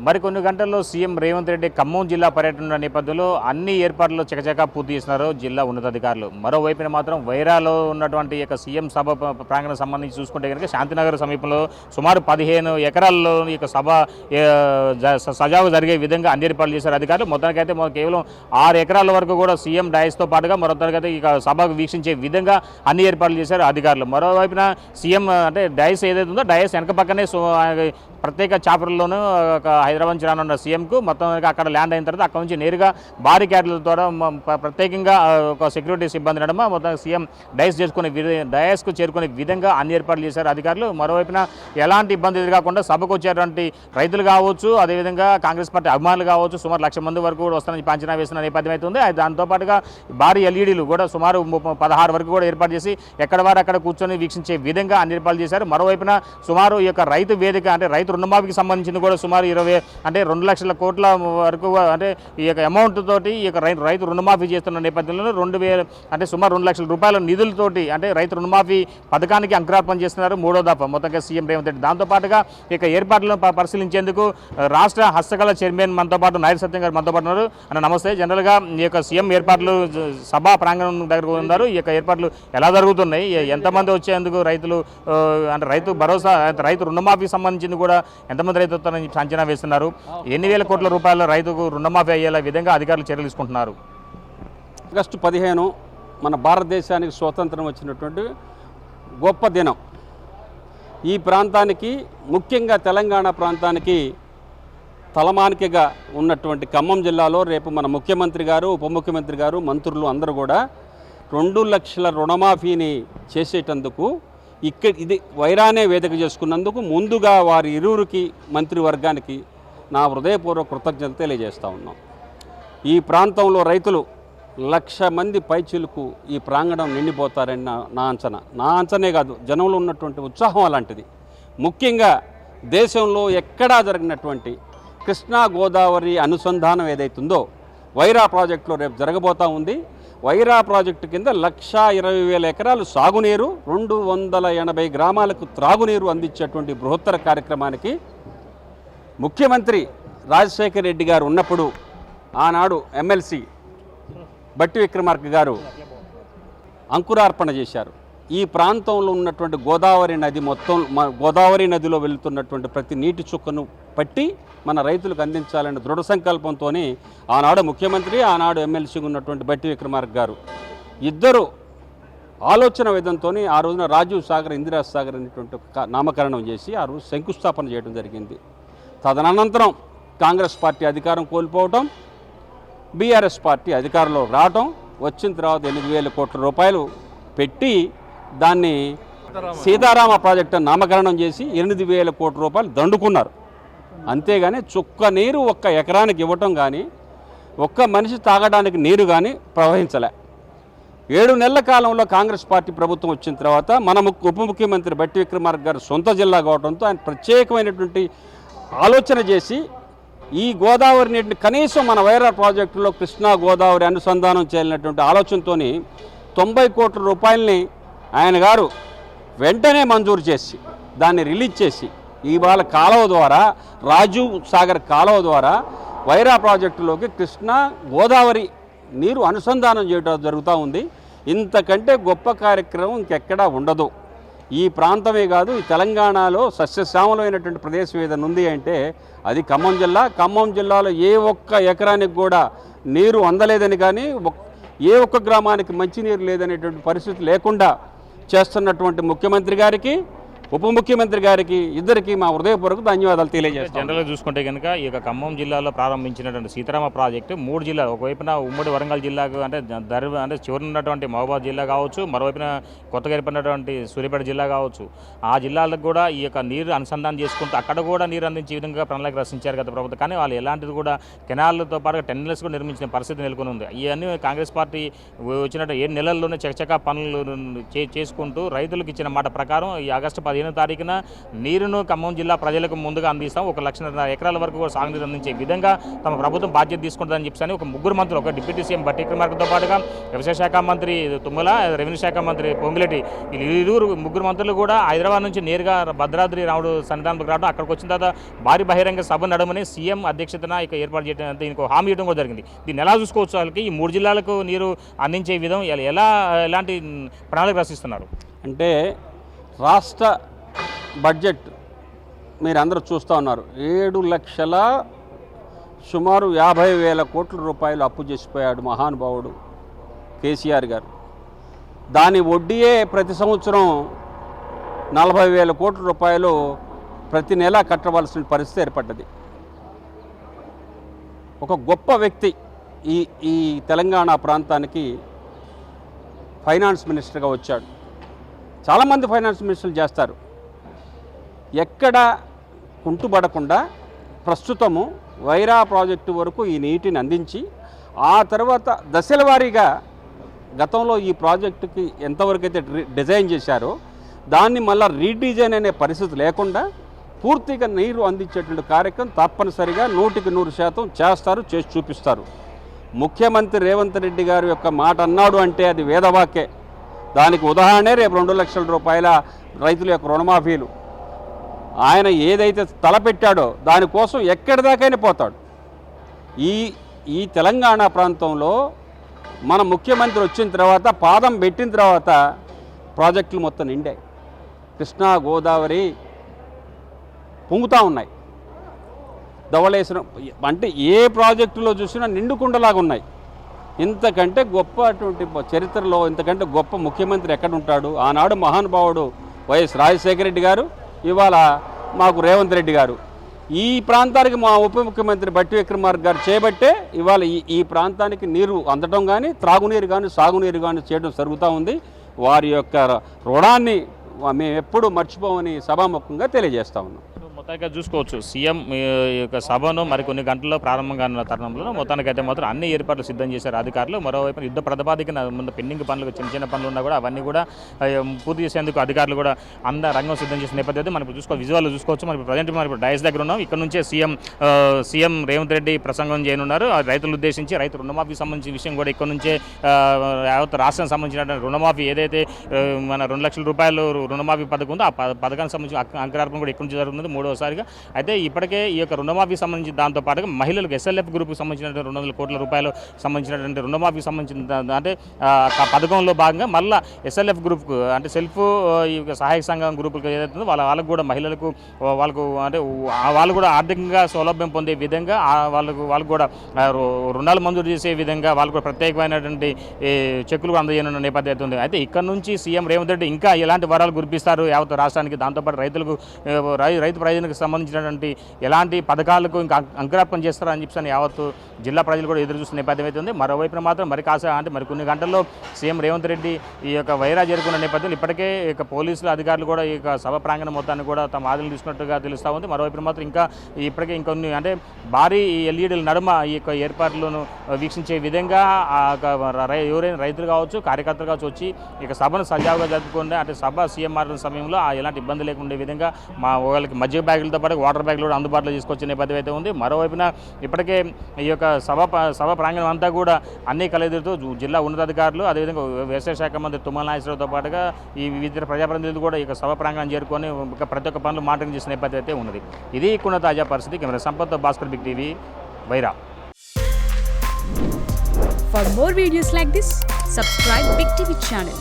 మరికొన్ని గంటల్లో సీఎం రేవంత్ రెడ్డి ఖమ్మం జిల్లా పర్యటన నేపథ్యంలో అన్ని ఏర్పాట్లు చకచకా పూర్తి చేస్తున్నారు జిల్లా ఉన్నతాధికారులు. మరోవైపున మాత్రం వైరాలో ఉన్నటువంటి సీఎం సభ ప్రాంగణం సంబంధించి చూసుకుంటే కనుక శాంతినగర్ సమీపంలో సుమారు 15 ఎకరాల్లో సభ సజావుగా జరిగే విధంగా అన్ని ఏర్పాట్లు చేశారు అధికారులు. మొత్తానికైతే కేవలం 6 ఎకరాల వరకు కూడా సీఎం డయస్తో పాటుగా మొత్తానికైతే సభకు వీక్షించే విధంగా అన్ని ఏర్పాట్లు చేశారు అధికారులు. మరోవైపున సీఎం అంటే డయస్ ఏదైతే ఉందో డయస్ వెనక పక్కనే ప్రత్యేక చాపర్లోనూ హైదరాబాద్ నుంచి రానున్న సీఎంకు మొత్తం అక్కడ ల్యాండ్ అయిన తర్వాత అక్కడ నుంచి నేరుగా బారికేడ్ల ద్వారా ప్రత్యేకంగా ఒక సెక్యూరిటీ సిబ్బంది నడమ మొత్తం సీఎం డయస్కు చేరుకునే విధంగా అన్ని ఏర్పాట్లు చేశారు అధికారులు. మరోవైపున ఎలాంటి ఇబ్బంది ఎదురుకాకుండా సభకు వచ్చేటువంటి రైతులు కావచ్చు, అదేవిధంగా కాంగ్రెస్ పార్టీ అభిమానులు కావచ్చు, సుమారు 1,00,000 మంది వరకు కూడా వస్తారని అంచనా వేసిన నేపథ్యం అయితే ఉంది. దాంతోపాటుగా భారీ ఎల్ఈడీలు కూడా సుమారు 16 వరకు కూడా ఏర్పాటు చేసి ఎక్కడ వారు అక్కడ కూర్చొని వీక్షించే విధంగా అన్ని ఏర్పాట్లు చేశారు. మరోవైపున సుమారు ఈ యొక్క రైతు వేదిక అంటే రైతు రుణమాఫీకి సంబంధించింది కూడా సుమారు 2 లక్షల కోట్ల వరకు అంటే ఈ యొక్క అమౌంట్ తోటి ఈ యొక్క రైతు రుణమాఫీ చేస్తున్న నేపథ్యంలో 2,000 అంటే సుమారు 2 లక్షల రూపాయల నిధులతోటి అంటే రైతు రుణమాఫీ పథకానికి అంకురార్పణ చేస్తున్నారు 3వ దఫా మొత్తంగా సీఎం రేవంత్ రెడ్డి. దాంతోపాటుగా ఇక ఏర్పాట్లను పరిశీలించేందుకు రాష్ట్ర హస్తకళ చైర్మన్ మనతో పాటు నాయుడు సత్యం గారు మనతో పాటు ఉన్నారు. అన్న నమస్తే. జనరల్గా ఈ యొక్క సీఎం ఏర్పాట్లు సభా ప్రాంగణం దగ్గర ఉన్నారు. ఈ యొక్క ఏర్పాట్లు ఎలా జరుగుతున్నాయి, ఎంతమంది వచ్చేందుకు రైతులు అంటే రైతు భరోసా రైతు రుణమాఫీకి సంబంధించింది కూడా ఎంతమంది రైతు వస్తారని అంచనా వేస్తున్నారు, ఎన్ని వేల కోట్ల రూపాయల రైతుకు రుణమాఫీ అయ్యేలా విధంగా అధికారులు చర్యలు తీసుకుంటున్నారు? ఆగస్టు 15 మన భారతదేశానికి స్వాతంత్రం వచ్చినటువంటి గొప్ప దినం. ఈ ప్రాంతానికి ముఖ్యంగా తెలంగాణ ప్రాంతానికి తలమానికగా ఉన్నటువంటి ఖమ్మం జిల్లాలో రేపు మన ముఖ్యమంత్రి గారు, ఉప ముఖ్యమంత్రి గారు, మంత్రులు అందరూ కూడా 2 లక్షల రుణమాఫీని చేసేటందుకు ఇది వైరానే వేదిక చేసుకున్నందుకు ముందుగా వారి ఇరువురికి మంత్రివర్గానికి నా హృదయపూర్వక కృతజ్ఞతలు తెలియజేస్తూ ఉన్నాం. ఈ ప్రాంతంలో రైతులు 1,00,000 మంది పైచిలుకు ఈ ప్రాంగణం నిండిపోతారని నా అంచనా. నా అంచనే కాదు, జనంలో ఉన్నటువంటి ఉత్సాహం అలాంటిది. ముఖ్యంగా దేశంలో ఎక్కడా జరిగినటువంటి కృష్ణా గోదావరి అనుసంధానం ఏదైతుందో వైరా ప్రాజెక్టులో రేపు జరగబోతూ ఉంది. వైరా ప్రాజెక్టు కింద 1,20,000 ఎకరాలు సాగునీరు, 280 గ్రామాలకు త్రాగునీరు అందించేటువంటి బృహత్తర కార్యక్రమానికి ముఖ్యమంత్రి రాజశేఖర రెడ్డి గారు ఉన్నప్పుడు ఆనాడు ఎమ్మెల్సీ బట్టి విక్రమార్క గారు అంకురార్పణ చేశారు. ఈ ప్రాంతంలో ఉన్నటువంటి గోదావరి నది మొత్తం గోదావరి నదిలో వెళుతున్నటువంటి ప్రతి నీటి చుక్కను పట్టి మన రైతులకు అందించాలనే దృఢ సంకల్పంతో ఆనాడు ముఖ్యమంత్రి, ఆనాడు ఎమ్మెల్సీగా ఉన్నటువంటి బట్టి విక్రమార్క గారు ఇద్దరు ఆలోచన విధంతో ఆ రోజున రాజీవ్ సాగర్, ఇందిరా సాగర్ అనేటువంటి నామకరణం చేసి ఆ రోజు శంకుస్థాపన చేయడం జరిగింది. తదనంతరం కాంగ్రెస్ పార్టీ అధికారం కోల్పోవటం, బీఆర్ఎస్ పార్టీ అధికారంలో రావటం, వచ్చిన తర్వాత 8,000 కోట్ల రూపాయలు పెట్టి దాన్ని సీతారామ ప్రాజెక్టు నామకరణం చేసి 8,000 కోట్ల రూపాయలు దండుకున్నారు. అంతేగాని చుక్క నీరు 1 ఎకరానికి ఇవ్వటం కానీ, ఒక్క మనిషి తాగడానికి నీరు కానీ ప్రవహించలే. 7 నెలల కాలంలో కాంగ్రెస్ పార్టీ ప్రభుత్వం వచ్చిన తర్వాత మన ఉప ముఖ్యమంత్రి బట్టి విక్రమార్క గారు సొంత జిల్లా కావడంతో ఆయన ప్రత్యేకమైనటువంటి ఆలోచన చేసి ఈ గోదావరి నీటిని కనీసం మన వైరా ప్రాజెక్టులో కృష్ణా గోదావరి అనుసంధానం చేయాలనేటువంటి ఆలోచనతో 90 కోట్ల రూపాయలని ఆయన గారు వెంటనే మంజూరు చేసి దాన్ని రిలీజ్ చేసి ఇవాళ కాలువ ద్వారా, రాజీవ్ సాగర్ కాలువ ద్వారా వైరా ప్రాజెక్టులోకి కృష్ణా గోదావరి నీరు అనుసంధానం చేయడం జరుగుతూ ఉంది. ఇంతకంటే గొప్ప కార్యక్రమం ఇంకెక్కడా ఉండదు. ఈ ప్రాంతమే కాదు, ఈ తెలంగాణలో సస్యశ్యామలమైనటువంటి ప్రదేశం ఏదైనా ఉంది అంటే అది ఖమ్మం జిల్లా. ఖమ్మం జిల్లాలో ఏ ఒక్క ఎకరానికి కూడా నీరు అందలేదని కానీ, ఏ ఒక్క గ్రామానికి మంచినీరు లేదనేటువంటి పరిస్థితి లేకుండా చేస్తున్నటువంటి ముఖ్యమంత్రి గారికి, ఉప ముఖ్యమంత్రి గారికి ఇద్దరికి మా హృదయపూర్వక ధన్యవాదాలు తెలియజేస్తాం. జనరల్గా చూసుకుంటే కనుక ఈ యొక్క ఖమ్మం జిల్లాలో ప్రారంభించినటువంటి సీతారామ ప్రాజెక్టు 3 జిల్లాలు, ఒకవైపున ఉమ్మడి వరంగల్ జిల్లాకు అంటే చివరి ఉన్నటువంటి మహబూబాద్ జిల్లా కావచ్చు, మరోవైపున కొత్తగా ఏర్పడినటువంటి సూర్యాపేట జిల్లా కావచ్చు, ఆ జిల్లాలకు కూడా ఈ యొక్క నీరు అనుసంధానం చేసుకుంటూ అక్కడ కూడా నీరు అందించే విధంగా ప్రణాళిక రచించారు గత ప్రభుత్వం. కానీ వాళ్ళు ఎలాంటిది కూడా కెనాల్తో పాటుగా టెన్నెల్స్ కూడా నిర్మించిన పరిస్థితి నెలకొని ఉంది. ఇవన్నీ కాంగ్రెస్ పార్టీ వచ్చినట్టు 7 నెలల్లోనే చకచకా పనులు చేసుకుంటూ రైతులకు ఇచ్చిన మాట ప్రకారం ఈ ఆగస్టు 15 15వ తారీఖున నీరును ఖమ్మం జిల్లా ప్రజలకు ముందుగా అందిస్తాం, 1,00,000 ఎకరాల వరకు కూడా సాగునీరు అందించే విధంగా తమ ప్రభుత్వం బాధ్యత తీసుకుంటుందని చెప్పి ఒక ముగ్గురు మంత్రులు, ఒక డిప్యూటీ సీఎం బట్టి విక్రమార్కతో పాటుగా వ్యవసాయ శాఖ మంత్రి తుమ్మల, రెవెన్యూ శాఖ మంత్రి పొంగులేటి, ముగ్గురు మంత్రులు కూడా హైదరాబాద్ నుంచి నేరుగా భద్రాద్రి రాముడు సన్నిధానంలోకి రావడం, అక్కడికి వచ్చిన తర్వాత భారీ బహిరంగ సభ నడమని సీఎం అధ్యక్షతన ఇక ఏర్పాటు చేయడం, దీనికి హామీ ఇవ్వడం కూడా జరిగింది. దీన్ని ఎలా చూసుకోవచ్చు? వాళ్ళకి ఈ 3 జిల్లాలకు నీరు అందించే విధం ఎలాంటి ప్రణాళిక రచిస్తున్నారు? అంటే రాష్ట్ర బడ్జెట్ మీరు అందరూ చూస్తూ ఉన్నారు. 7,00,000 సుమారు 50,000 కోట్ల రూపాయలు అప్పు చేసిపోయాడు మహానుభావుడు కేసీఆర్ గారు. దాని వడ్డీయే ప్రతి సంవత్సరం 40,000 కోట్ల రూపాయలు ప్రతి నెల కట్టవలసిన పరిస్థితి ఏర్పడ్డది. ఒక గొప్ప వ్యక్తి ఈ తెలంగాణ ప్రాంతానికి ఫైనాన్స్ మినిస్టర్గా వచ్చాడు. చాలామంది ఫైనాన్స్ మినిస్టర్లు చేస్తారు. ఎక్కడ కుంటుపడకుండా ప్రస్తుతము వైరా ప్రాజెక్టు వరకు ఈ నీటిని అందించి, ఆ తర్వాత దశల వారీగా గతంలో ఈ ప్రాజెక్టుకి ఎంతవరకు అయితే డిజైన్ చేశారో దాన్ని మళ్ళీ రీడిజైన్ అనే పరిస్థితి లేకుండా పూర్తిగా నీరు అందించేటువంటి కార్యక్రమం తప్పనిసరిగా 100% చేస్తారు, చేసి చూపిస్తారు. ముఖ్యమంత్రి రేవంత్ రెడ్డి గారి యొక్క మాట అన్నాడు అంటే అది వేదవాక్యే. దానికి ఉదాహరణే రేపు 2,00,000 రూపాయల రైతుల యొక్క రుణమాఫీలు. ఆయన ఏదైతే తలపెట్టాడో దానికోసం ఎక్కడి దాకైనా పోతాడు. ఈ తెలంగాణ ప్రాంతంలో మన ముఖ్యమంత్రి వచ్చిన తర్వాత, పాదం పెట్టిన తర్వాత ప్రాజెక్టులు మొత్తం నిండాయి. కృష్ణా, గోదావరి పొంగుతూ ఉన్నాయి. ధవళేశ్వరం అంటే ఏ ప్రాజెక్టులో చూసినా నిండుకుండలాగా ఉన్నాయి. ఇంతకంటే గొప్ప అటువంటి చరిత్రలో ఇంతకంటే గొప్ప ముఖ్యమంత్రి ఎక్కడుంటాడు? ఆనాడు మహానుభావుడు వైఎస్ రాజశేఖర రెడ్డి గారు, ఇవాళ మాకు రేవంత్ రెడ్డి గారు. ఈ ప్రాంతానికి మా ఉప ముఖ్యమంత్రి బట్టి విక్రమార్క గారు చేయబట్టే ఇవాళ ఈ ప్రాంతానికి నీరు అందటం కానీ, త్రాగునీరు కానీ, సాగునీరు కానీ చేయడం జరుగుతూ ఉంది. వారి యొక్క రుణాన్ని మేము ఎప్పుడూ మర్చిపోమని సభాముఖంగా తెలియజేస్తా ఉన్నాం. మొత్తానికి చూసుకోవచ్చు, సీఎం యొక్క సభను మరికొన్ని గంటల్లో ప్రారంభంగా ఉన్న తరుణంలో మొత్తానికైతే మాత్రం అన్ని ఏర్పాట్లు సిద్ధం చేశారు అధికారులు. మరోవైపు యుద్ధ ప్రతిపాదికన ముందు పెండింగ్ పనులు, చిన్న పనులు ఉన్నా కూడా అవన్నీ కూడా పూర్తి చేసేందుకు అధికారులు కూడా రంగం సిద్ధం చేసిన నేపథ్యంలో మనం విజువల్ చూసుకోవచ్చు. మరి ప్రజెంట్ మనం డైస్ దగ్గర ఉన్నాం. ఇక్కడ నుంచే సీఎం రేవంత్ రెడ్డి ప్రసంగం చేయనున్నారు. రైతులు ఉద్దేశించి రైతు రుణమాఫీకి సంబంధించిన విషయం కూడా ఇక్కడ నుంచే యావత్ రాష్ట్రానికి సంబంధించిన రుణమాఫీ ఏదైతే మన 2,00,000 రూపాయలు రుణమాఫీ పథకం ఉందో ఆ పథకానికి సంబంధించిన అంకురార్పణ కూడా ఇక్కడ నుంచి జరుగుతుంది 3వసారిగా. అయితే ఇప్పటికే ఈ యొక్క రుణమాఫీకి సంబంధించి దాంతో పాటుగా మహిళలకు SLF గ్రూప్కి సంబంధించినటువంటి 200 కోట్ల రూపాయలు సంబంధించినటువంటి రుణమాఫీకి సంబంధించిన అంటే ఆ పథకంలో భాగంగా మళ్ళీ SLF గ్రూప్కు అంటే సెల్ఫ్ సహాయక సంఘం గ్రూపులకు ఏదైతుందో వాళ్ళకు కూడా మహిళలకు వాళ్ళకు అంటే వాళ్ళు కూడా ఆర్థికంగా సౌలభ్యం పొందే విధంగా వాళ్ళకు కూడా రుణాలు మంజూరు చేసే విధంగా వాళ్ళకు కూడా ప్రత్యేకమైనటువంటి చెక్కులు అందజేయనున్న నేపథ్యం ఉంది. అయితే ఇక్కడ నుంచి సీఎం రేవంత్ రెడ్డి ఇంకా ఎలాంటి వరాలు కురిపిస్తారు యావత్ రాష్ట్రానికి, దాంతోపాటు రైతులకు రైతు ప్రయోజనానికి సంబంధించినటువంటి ఎలాంటి పథకాలకు ఇంకా అంకురార్పణ చేస్తారని చెప్పి యావత్తు జిల్లా ప్రజలు కూడా ఎదురు చూస్తున్న నేపథ్యం అయితే ఉంది. మరోవైపున మాత్రం మరికొన్ని గంటల్లో సీఎం రేవంత్ రెడ్డి ఈ యొక్క వైరా చేరుకున్న నేపథ్యంలో ఇప్పటికే ఇక పోలీసులు అధికారులు కూడా ఈ యొక్క సభ ప్రాంగణం మొత్తాన్ని కూడా తమ ఆదులు తీసుకున్నట్టుగా తెలుస్తూ ఉంది. మరోవైపున మాత్రం ఇప్పటికే ఇంకొన్ని అంటే భారీ ఎల్ఈడీల నడుమ ఈ యొక్క ఏర్పాట్లను వీక్షించే విధంగా ఎవరైనా రైతులు కావచ్చు, కార్యకర్తలు కావచ్చు వచ్చి ఇక సభను సజావుగా జరుపుకుంటే అంటే సభ సీఎం మారిన సమయంలో ఎలాంటి ఇబ్బంది లేకుండా విధంగా వాళ్ళకి మజ్జిగ బ్యాగులతో పాటు వాటర్ బ్యాగులు కూడా అందుబాటులో తీసుకొచ్చే నేపథ్యం అయితే ఉంది. మరోవైపున ఇప్పటికే ఈ యొక్క సభ ప్రాంగణం అంతా కూడా అన్ని కలెదురుతూ జిల్లా ఉన్నతాధికారులు, అదేవిధంగా వ్యవసాయ శాఖ మంత్రి తుమ్మల నాగేశ్వరరావుతో పాటుగా ఈ వివిధ ప్రజాప్రతినిధులు కూడా ఈ సభ ప్రాంగణం చేరుకొని ప్రతి ఒక్క పనులు మానిటరింగ్ చేసిన నేపథ్యం అయితే ఉన్నది. ఇది ఇక్కడ తాజా పరిస్థితి. Camera Sampath, Bhaskar, big TV, Wyra. For more videos like this, subscribe Big TV channel.